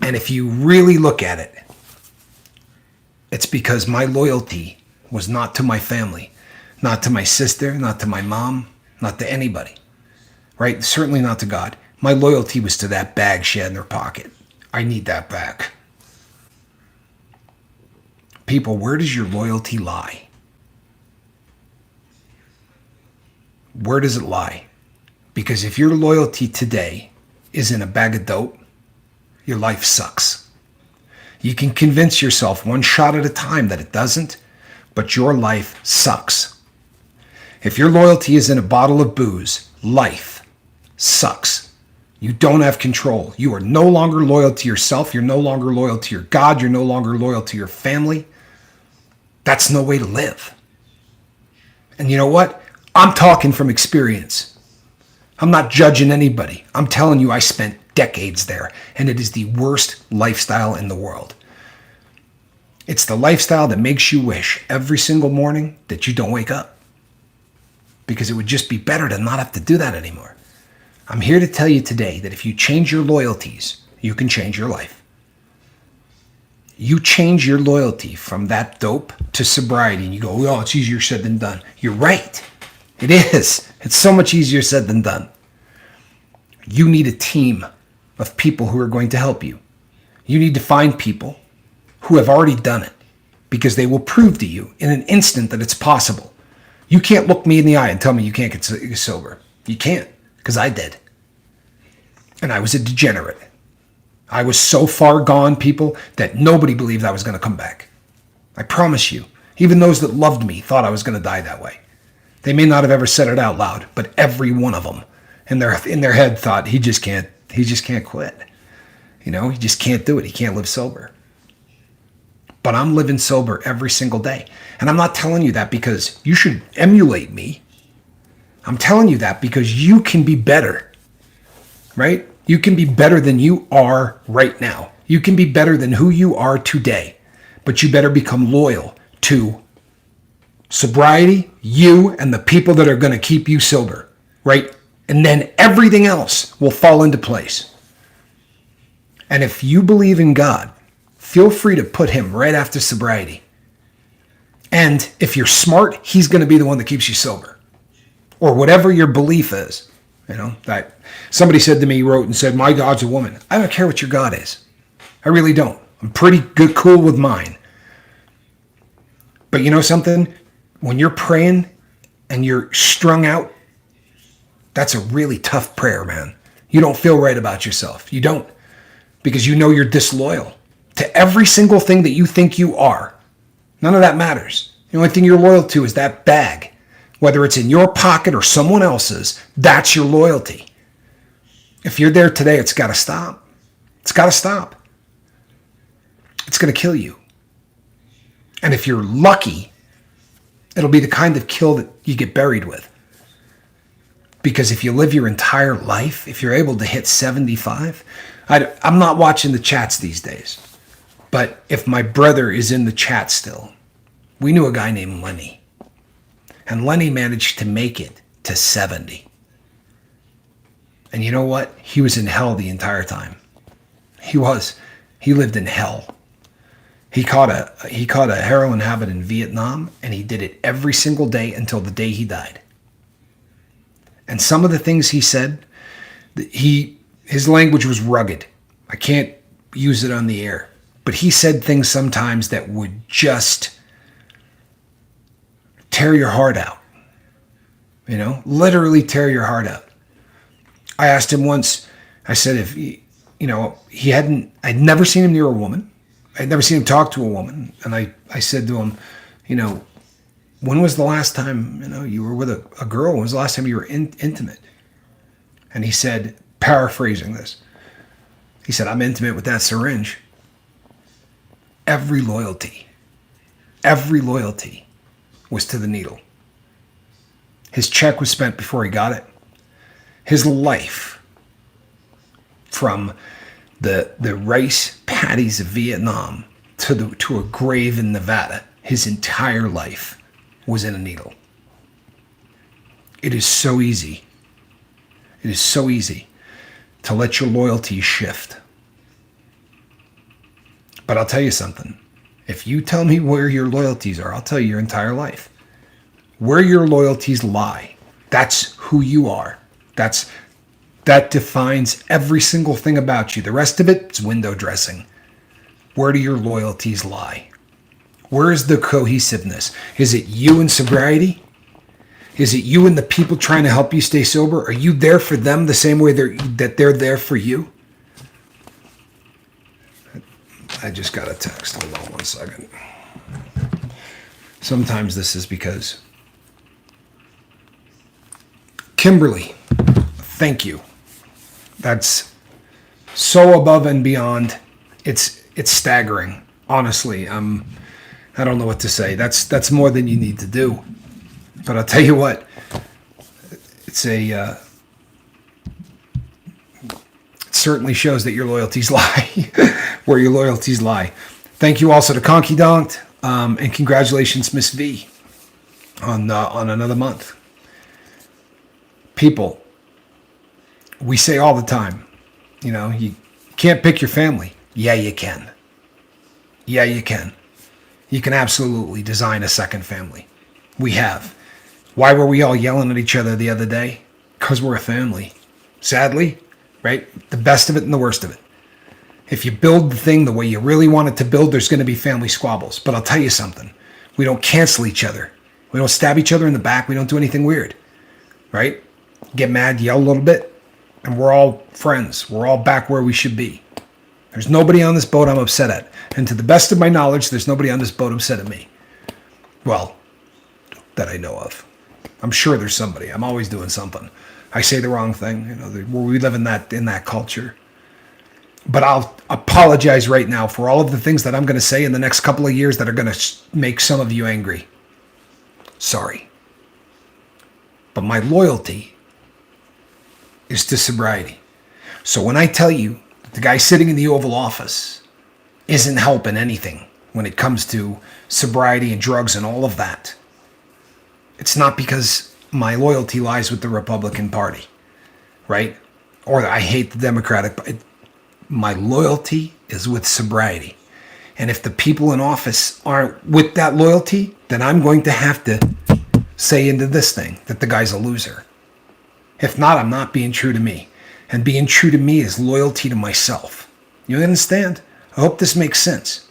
And if you really look at it, it's because my loyalty was not to my family, not to my sister, not to my mom, not to anybody, right? Certainly not to God. My loyalty was to that bag she had in her pocket. I need that back. People, where does your loyalty lie? Where does it lie? Because if your loyalty today is in a bag of dope, your life sucks. You can convince yourself one shot at a time that it doesn't, but your life sucks. If your loyalty is in a bottle of booze, life sucks. You don't have control. You are no longer loyal to yourself. You're no longer loyal to your God. You're no longer loyal to your family. That's no way to live. And you know what? I'm talking from experience. I'm not judging anybody. I'm telling you, I spent decades there, and it is the worst lifestyle in the world. It's the lifestyle that makes you wish every single morning that you don't wake up, because it would just be better to not have to do that anymore. I'm here to tell you today that if you change your loyalties, you can change your life. You change your loyalty from that dope to sobriety, and you go, oh, it's easier said than done. You're right. It is. It's so much easier said than done. You need a team of people who are going to help you. You need to find people who have already done it, because they will prove to you in an instant that it's possible. You can't look me in the eye and tell me you can't get sober. You can't, because I did. And I was a degenerate. I was so far gone, people, that nobody believed I was going to come back. I promise you. Even those that loved me thought I was going to die that way. They may not have ever said it out loud, but every one of them in their head thought, he just can't quit. He just can't do it. He can't live sober. But I'm living sober every single day. And I'm not telling you that because you should emulate me. I'm telling you that because you can be better, right? You can be better than you are right now. You can be better than who you are today. But you better become loyal to sobriety, you, and the people that are going to keep you sober, right? And then everything else will fall into place. And if you believe in God, feel free to put him right after sobriety. And if you're smart, he's going to be the one that keeps you sober. Or whatever your belief is. That somebody said to me, wrote and said, my God's a woman. I don't care what your God is. I really don't. I'm pretty good, cool with mine. But you know something? When you're praying and you're strung out, that's a really tough prayer, man. You don't feel right about yourself. You don't. Because you know you're disloyal to every single thing that you think you are. None of that matters. The only thing you're loyal to is that bag. Whether it's in your pocket or someone else's, that's your loyalty. If you're there today, it's got to stop. It's got to stop. It's going to kill you. And if you're lucky, it'll be the kind of kill that you get buried with. Because if you live your entire life, if you're able to hit 75, I'm not watching the chats these days. But if my brother is in the chat still, we knew a guy named Lenny. And Lenny managed to make it to 70. And you know what? He was in hell the entire time. He was. He lived in hell. He caught a heroin habit in Vietnam, and he did it every single day until the day he died. And some of the things he said, his language was rugged. I can't use it on the air, but he said things sometimes that would just tear your heart out. Literally tear your heart out. I asked him once, I said if I'd never seen him near a woman. I'd never seen him talk to a woman. And I said to him, when was the last time, you were with a girl? When was the last time you were intimate? And he said, paraphrasing this, he said, I'm intimate with that syringe. Every loyalty was to the needle. His check was spent before he got it. His life, from the rice paddies of Vietnam to a grave in Nevada, his entire life was in a needle. It is so easy. It is so easy to let your loyalties shift. But I'll tell you something. If you tell me where your loyalties are, I'll tell you your entire life. Where your loyalties lie, that's who you are. That defines every single thing about you. The rest of it is window dressing. Where do your loyalties lie? Where is the cohesiveness? Is it you in sobriety? Is it you and the people trying to help you stay sober? Are you there for them the same way that they're there for you? I just got a text. Hold on 1 second. Sometimes this is because Kimberly, thank you. That's so above and beyond. It's staggering. Honestly, I don't know what to say. That's more than you need to do. But I'll tell you what, it certainly shows that your loyalties lie, where your loyalties lie. Thank you also to Conky Donked, and congratulations, Miss V, on another month. People, we say all the time, you can't pick your family. Yeah, you can. Yeah, you can. You can absolutely design a second family. We have. Why were we all yelling at each other the other day? Because we're a family. Sadly, right? The best of it and the worst of it. If you build the thing the way you really want it to build, there's going to be family squabbles. But I'll tell you something. We don't cancel each other. We don't stab each other in the back. We don't do anything weird. Right? Get mad, yell a little bit, and we're all friends. We're all back where we should be. There's nobody on this boat I'm upset at. And to the best of my knowledge, there's nobody on this boat upset at me. Well, that I know of. I'm sure there's somebody. I'm always doing something. I say the wrong thing. We live in that culture. But I'll apologize right now for all of the things that I'm going to say in the next couple of years that are going to make some of you angry. Sorry. But my loyalty is to sobriety. So when I tell you the guy sitting in the Oval Office isn't helping anything when it comes to sobriety and drugs and all of that, it's not because my loyalty lies with the Republican Party, right? Or I hate the Democratic Party. My loyalty is with sobriety. And if the people in office aren't with that loyalty, then I'm going to have to say into this thing that the guy's a loser. If not, I'm not being true to me. And being true to me is loyalty to myself. You understand? I hope this makes sense.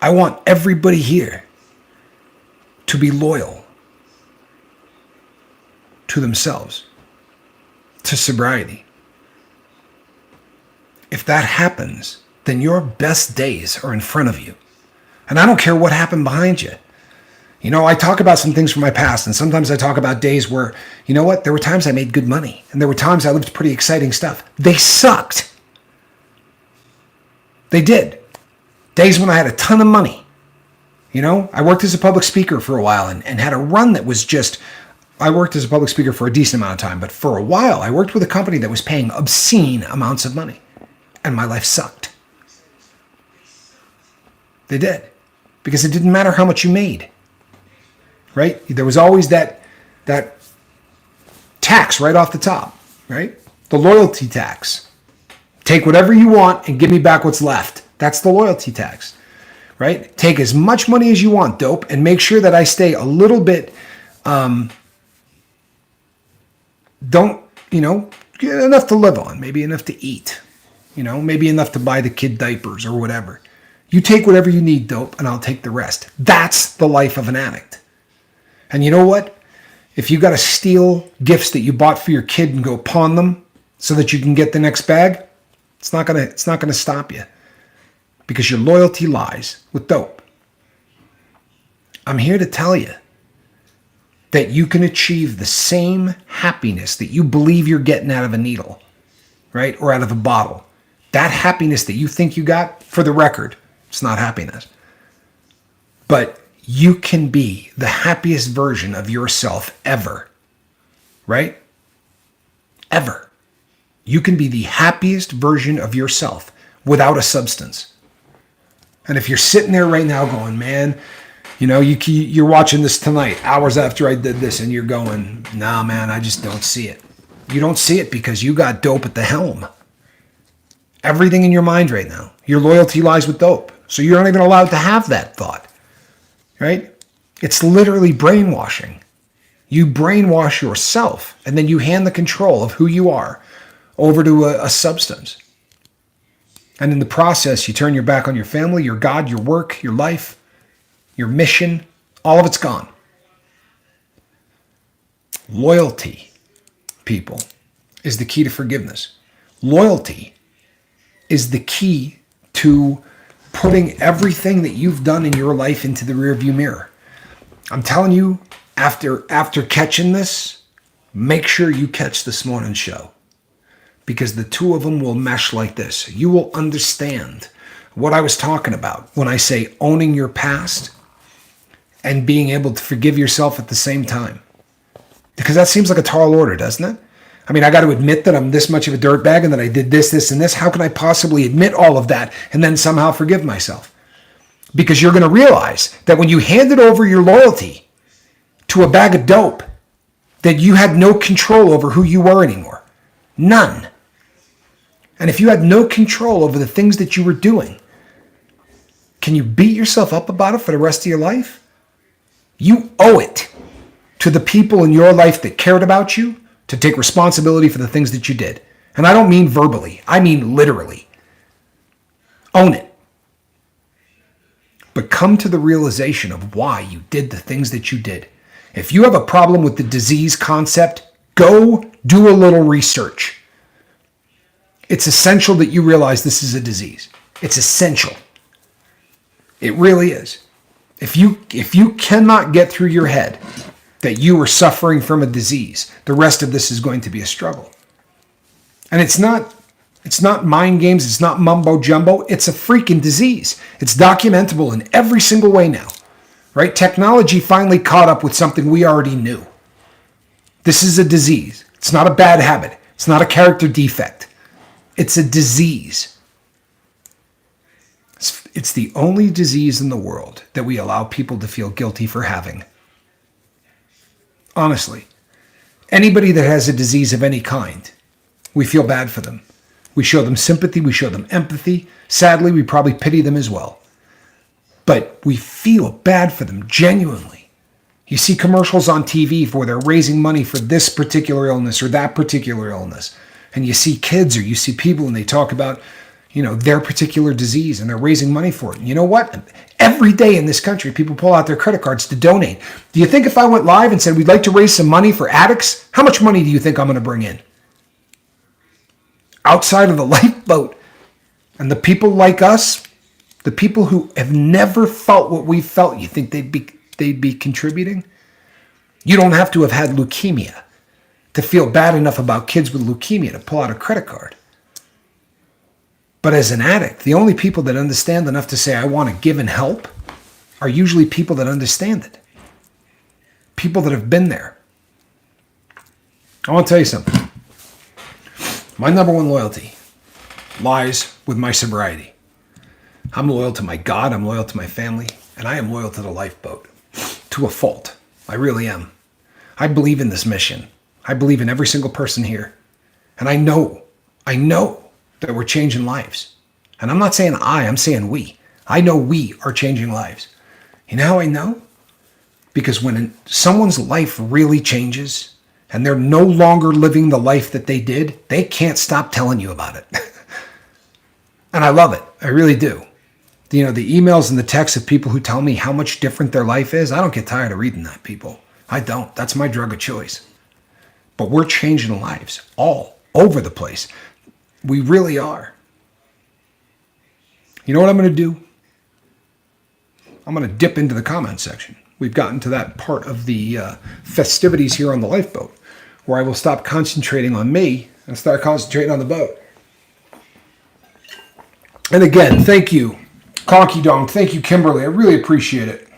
I want everybody here to be loyal to themselves, to sobriety. If that happens, then your best days are in front of you. And I don't care what happened behind you. I talk about some things from my past, and sometimes I talk about days where, there were times I made good money, and there were times I lived pretty exciting stuff. They sucked. They did. Days when I had a ton of money. I worked as a public speaker for a while and had a run that was just, I worked as a public speaker for a decent amount of time, but for a while I worked with a company that was paying obscene amounts of money, and my life sucked. They did. Because it didn't matter how much you made. Right? There was always that tax right off the top, right? The loyalty tax. Take whatever you want and give me back what's left. That's the loyalty tax. right? Take as much money as you want, dope, and make sure that I stay a little bit, don't, get enough to live on, maybe enough to eat, maybe enough to buy the kid diapers or whatever. You take whatever you need, dope, and I'll take the rest. That's the life of an addict. And you know what? If you got to steal gifts that you bought for your kid and go pawn them so that you can get the next bag, it's not gonna stop you, because your loyalty lies with dope. I'm here to tell you that you can achieve the same happiness that you believe you're getting out of a needle, right? Or out of a bottle. That happiness that you think you got, for the record, it's not happiness. But you can be the happiest version of yourself ever, right? Ever. You can be the happiest version of yourself without a substance. And if you're sitting there right now going, man, you're watching this tonight, hours after I did this, and you're going, nah, man, I just don't see it. You don't see it because you got dope at the helm. Everything in your mind right now, your loyalty lies with dope. So you're not even allowed to have that thought, right? It's literally brainwashing. You brainwash yourself, and then you hand the control of who you are over to a substance. And in the process, you turn your back on your family, your God, your work, your life, your mission. All of it's gone. Loyalty, people, is the key to forgiveness. Loyalty is the key to putting everything that you've done in your life into the rearview mirror. I'm telling you, after catching this, make sure you catch this morning's show, because the two of them will mesh like this. You will understand what I was talking about when I say owning your past and being able to forgive yourself at the same time. Because that seems like a tall order, doesn't it? I mean, I got to admit that I'm this much of a dirtbag and that I did this, this, and this. How can I possibly admit all of that and then somehow forgive myself? Because you're going to realize that when you handed over your loyalty to a bag of dope, that you had no control over who you were anymore. None. And if you had no control over the things that you were doing, can you beat yourself up about it for the rest of your life? You owe it to the people in your life that cared about you to take responsibility for the things that you did. And I don't mean verbally. I mean literally. Own it. But come to the realization of why you did the things that you did. If you have a problem with the disease concept, go do a little research. It's essential that you realize this is a disease. It's essential. It really is. If you cannot get through your head that you are suffering from a disease, the rest of this is going to be a struggle. And it's not mind games, it's not mumbo jumbo, it's a freaking disease. It's documentable in every single way now. Right? Technology finally caught up with something we already knew. This is a disease. It's not a bad habit. It's not a character defect. It's a disease. It's the only disease in the world that we allow people to feel guilty for having. Honestly, anybody that has a disease of any kind, we feel bad for them. We show them sympathy. We show them empathy. Sadly, we probably pity them as well. But we feel bad for them, genuinely. You see commercials on TV where they're raising money for this particular illness or that particular illness. And you see kids or you see people and they talk about, their particular disease and they're raising money for it. And you know what? Every day in this country, people pull out their credit cards to donate. Do you think if I went live and said, we'd like to raise some money for addicts, how much money do you think I'm going to bring in? Outside of the lifeboat and the people like us, the people who have never felt what we felt, you think they'd be contributing? You don't have to have had leukemia to feel bad enough about kids with leukemia to pull out a credit card. But as an addict, the only people that understand enough to say, I want to give and help, are usually people that understand it. People that have been there. I want to tell you something. My number one loyalty lies with my sobriety. I'm loyal to my God, I'm loyal to my family, and I am loyal to the lifeboat. To a fault. I really am. I believe in this mission. I believe in every single person here. And I know that we're changing lives. And I'm not saying I'm saying we. I know we are changing lives. You know how I know? Because when someone's life really changes and they're no longer living the life that they did, they can't stop telling you about it. And I love it. I really do. You know, the emails and the texts of people who tell me how much different their life is, I don't get tired of reading that, people. I don't. That's my drug of choice. But we're changing lives all over the place. We really are. You know what I'm going to do? I'm going to dip into the comment section. We've gotten to that part of the festivities here on the lifeboat where I will stop concentrating on me and start concentrating on the boat. And again, thank you, Conky Dong. Thank you, Kimberly. I really appreciate it.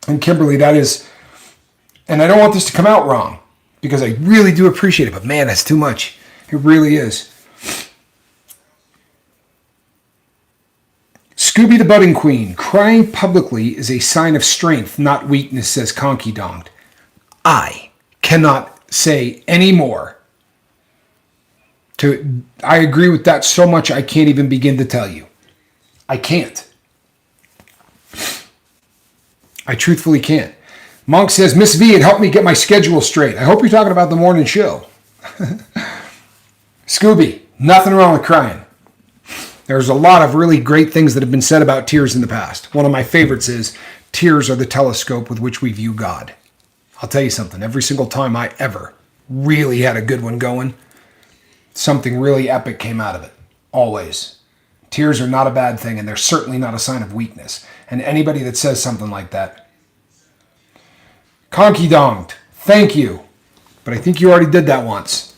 And Kimberly, that is, and I don't want this to come out wrong because I really do appreciate it, but man, that's too much. It really is. Scooby the Budding Queen, crying publicly is a sign of strength, not weakness, says Conky Dong. I cannot say any more. I agree with that so much I can't even begin to tell you. I can't. I truthfully can't. Monk says, Miss V, it helped me get my schedule straight. I hope you're talking about the morning show. Scooby, nothing wrong with crying. There's a lot of really great things that have been said about tears in the past. One of my favorites is, tears are the telescope with which we view God. I'll tell you something. Every single time I ever really had a good one going, something really epic came out of it. Always. Tears are not a bad thing, and they're certainly not a sign of weakness. And anybody that says something like that, Conky Donged, thank you. But I think you already did that once.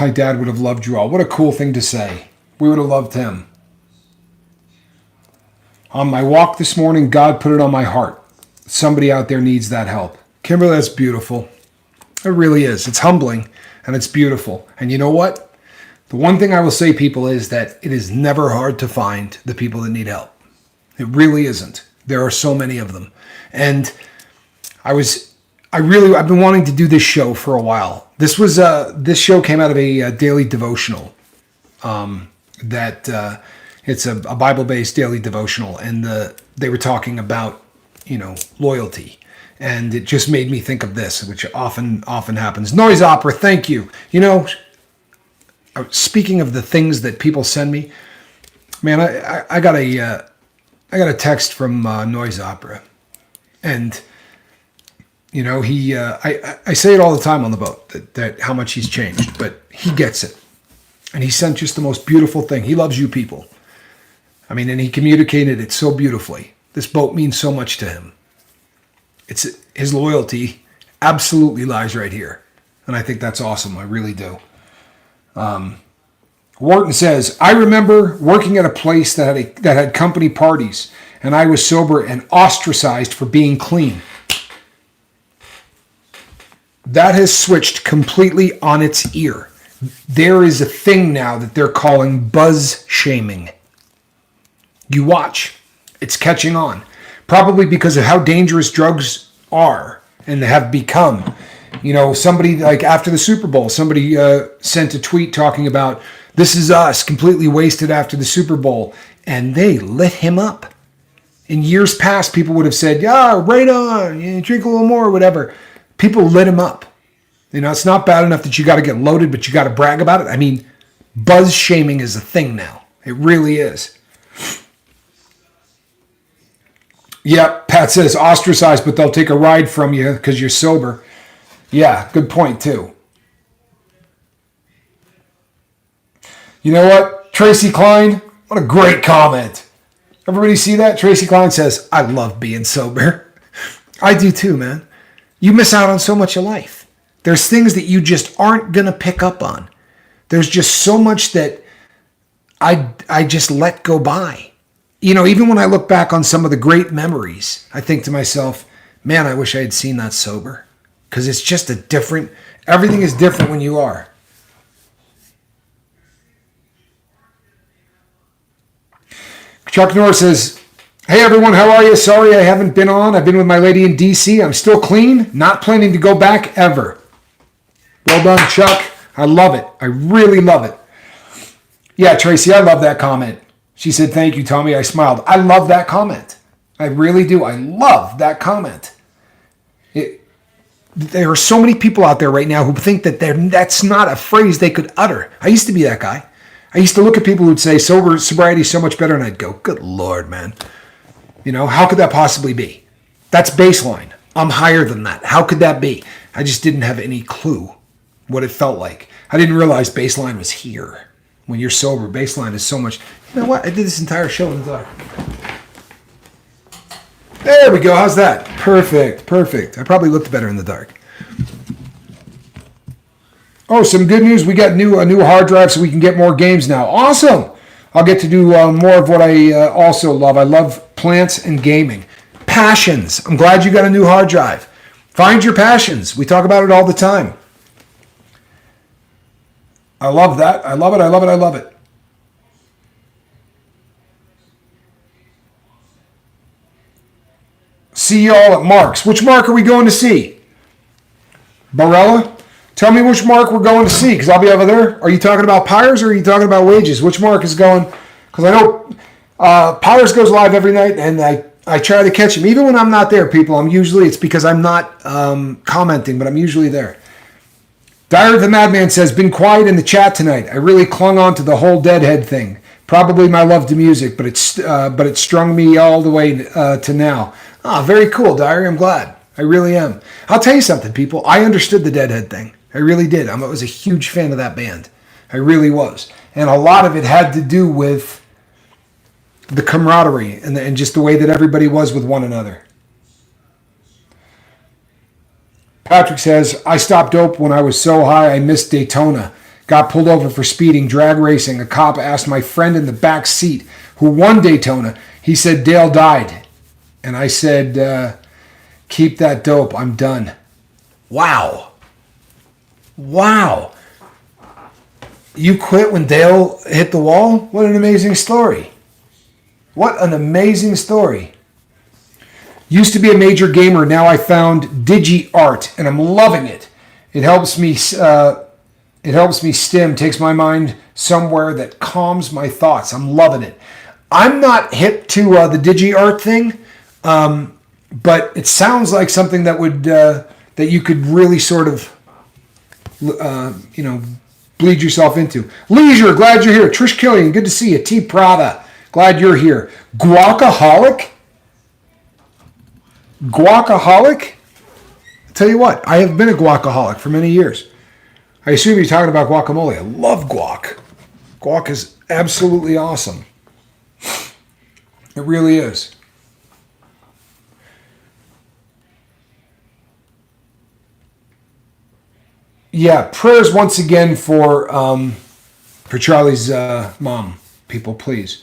My dad would have loved you all. What a cool thing to say. We would have loved him. On my walk this morning, God put it on my heart. Somebody out there needs that help. Kimberly, that's beautiful. It really is. It's humbling and it's beautiful. And you know what? The one thing I will say, people, is that it is never hard to find the people that need help. It really isn't. There are so many of them. And I've been wanting to do this show for a while. This show came out of a daily devotional. It's a Bible-based daily devotional, and they were talking about, loyalty, and it just made me think of this, which often happens. Noise Opera, thank you. Speaking of the things that people send me, man, I got a text from Noise Opera, and I say it all the time on the boat that how much he's changed, but he gets it. And he sent just the most beautiful thing. He loves you people. I mean, and he communicated it so beautifully. This boat means so much to him. His loyalty absolutely lies right here. And I think that's awesome. I really do. Wharton says, I remember working at a place that had company parties, and I was sober and ostracized for being clean. That has switched completely on its ear. There is a thing now that they're calling buzz shaming. You watch. It's catching on. Probably because of how dangerous drugs are and have become. Somebody, like after the Super Bowl, somebody sent a tweet talking about, this is us, completely wasted after the Super Bowl. And they lit him up. In years past, people would have said, yeah, right on, drink a little more, whatever. People lit him up. It's not bad enough that you got to get loaded, but you got to brag about it. I mean, buzz shaming is a thing now. It really is. Yep, Pat says ostracized, but they'll take a ride from you because you're sober. Yeah, good point too. You know what? Tracy Klein, what a great comment. Everybody see that? Tracy Klein says, I love being sober. I do too, man. You miss out on so much of life. There's things that you just aren't going to pick up on. There's just so much that I just let go by. Even when I look back on some of the great memories, I think to myself, man, I wish I had seen that sober. Because it's just everything is different when you are. Chuck Norris says, hey everyone, how are you? Sorry I haven't been on. I've been with my lady in DC. I'm still clean. Not planning to go back ever. Well done, Chuck. I love it. I really love it. Yeah, Tracy, I love that comment. She said, thank you, Tommy. I smiled. I love that comment. I really do. I love that comment. There are so many people out there right now who think that that's not a phrase they could utter. I used to be that guy. I used to look at people who'd say sobriety is so much better, and I'd go, good Lord, man. How could that possibly be? That's baseline. I'm higher than that. How could that be? I just didn't have any clue what it felt like. I didn't realize baseline was here. When you're sober, baseline is so much. You know what? I did this entire show in the dark. There we go. How's that? Perfect. I probably looked better in the dark. Oh, some good news. We got a new hard drive so we can get more games now. Awesome. I'll get to do more of what I also love. I love plants and gaming. Passions. I'm glad you got a new hard drive. Find your passions. We talk about it all the time. I love that. I love it. See y'all at Mark's. Which Mark are we going to see? Barella? Tell me which Mark we're going to see, because I'll be over there. Are you talking about Pyres or are you talking about Wages? Which Mark is going? Because I know Pyres goes live every night, and I try to catch him. Even when I'm not there, people, it's because I'm not commenting, but I'm usually there. Dyer the Madman says, been quiet in the chat tonight. I really clung on to the whole Deadhead thing. Probably my love to music, but it strung me all the way to now. Very cool, Dyer. I'm glad. I really am. I'll tell you something, people. I understood the Deadhead thing. I really did. I was a huge fan of that band. I really was. And a lot of it had to do with the camaraderie and just the way that everybody was with one another. Patrick says, I stopped dope when I was so high I missed Daytona. Got pulled over for speeding, drag racing. A cop asked my friend in the back seat who won Daytona. He said, Dale died. And I said, keep that dope. I'm done. Wow. You quit when Dale hit the wall? What an amazing story. Used to be a major gamer. Now I found DigiArt, and I'm loving it. It helps me stim, takes my mind somewhere that calms my thoughts. I'm loving it. I'm not hip to the DigiArt thing, but it sounds like something that would that you could really sort of bleed yourself into. Leisure, glad you're here. Trish Killian, good to see you. T Prada, glad you're here. Guacaholic. I'll tell you what, I have been a guacaholic for many years. I assume you're talking about guacamole. I love guac. Guac is absolutely awesome. It really is. Yeah, prayers once again for Charlie's mom. People, please.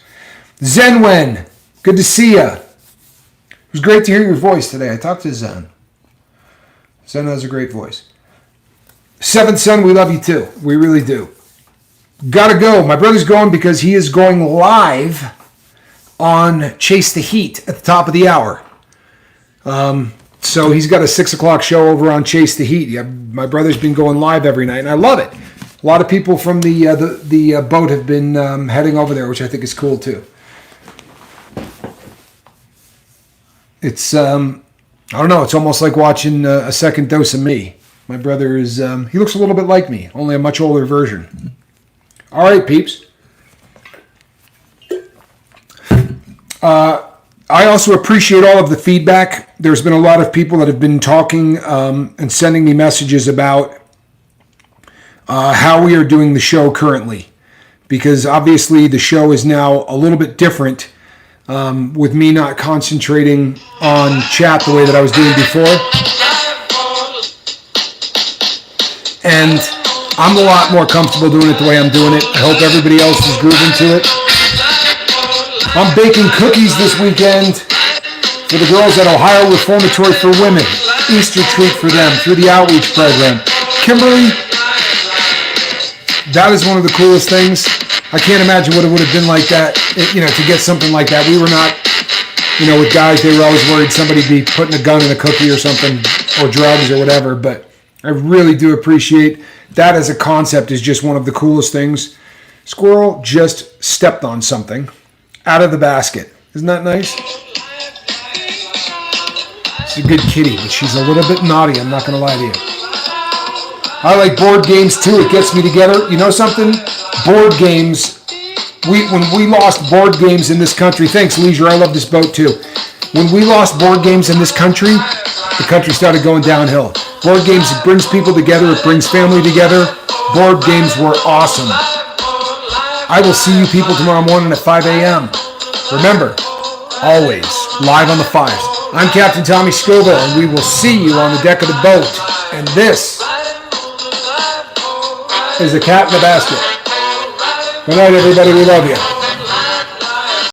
Zenwen, good to see you. It was great to hear your voice today. I talked to Zen. Zen has a great voice. Seventh Son, we love you too. We really do. Gotta go. My brother's going because he is going live on Chase the Heat at the top of the hour. So he's got a 6 o'clock show over on Chase the Heat. Yeah, my brother's been going live every night, and I love it. A lot of people from the boat have been heading over there, which I think is cool too. It's I don't know. It's almost like watching a second dose of me. My brother is he looks a little bit like me, only a much older version. All right, peeps. I also appreciate all of the feedback. There's been a lot of people that have been talking and sending me messages about how we are doing the show currently, because obviously the show is now a little bit different with me not concentrating on chat the way that I was doing before. And I'm a lot more comfortable doing it the way I'm doing it. I hope everybody else is grooving to it. I'm baking cookies this weekend for the girls at Ohio Reformatory for Women. Easter treat for them through the outreach program. Kimberly, that is one of the coolest things. I can't imagine what it would have been like that, to get something like that. We were not, with guys, they were always worried somebody'd be putting a gun in a cookie or something, or drugs or whatever. But I really do appreciate that as a concept is just one of the coolest things. Squirrel just stepped on something out of the basket. Isn't that nice? She's a good kitty, but she's a little bit naughty, I'm not going to lie to you. I like board games too. It gets me together. You know something? Board games. When we lost board games in this country, thanks, Leisure. I love this boat too. When we lost board games in this country, the country started going downhill. Board games, it brings people together. It brings family together. Board games were awesome. I will see you people tomorrow morning at 5 a.m. Remember, always live on the 5s. I'm Captain Tommy Scoville, and we will see you on the deck of the boat. And this is a cat in the basket. Good night, everybody. We love you.